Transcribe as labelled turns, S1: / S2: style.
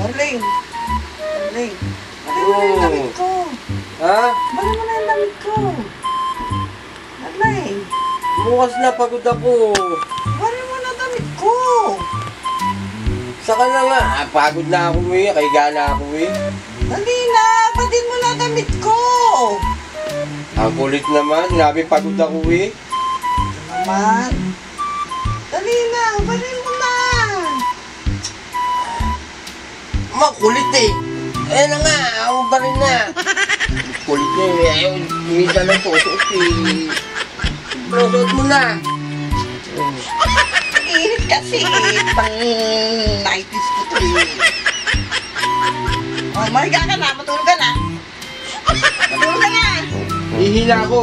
S1: Darling. Darling. Balik mo na yung damit ko.
S2: Ha?
S1: Balik mo na yung damit ko. Darling.
S2: Bukas na, pagod ako.
S1: Balik mo na damit ko.
S2: Saka na nga, pagod na ako eh. Kaya na ako eh.
S1: Dali na. Badin mo na damit ko.
S2: Ang kulit naman, nabi pagod ako eh.
S1: Naman. Dali na. Badin mo na.
S2: Makulit eh. Eh na nga, ako pa rin na. Kulit na eh. Ayaw, minsan lang susuot eh. Pero suot mo na.
S1: Init kasi. Pang 90s ko to eh. Oh, mahiga ka na. Matulog ka na. Matulog ka na.
S2: Hihina ako.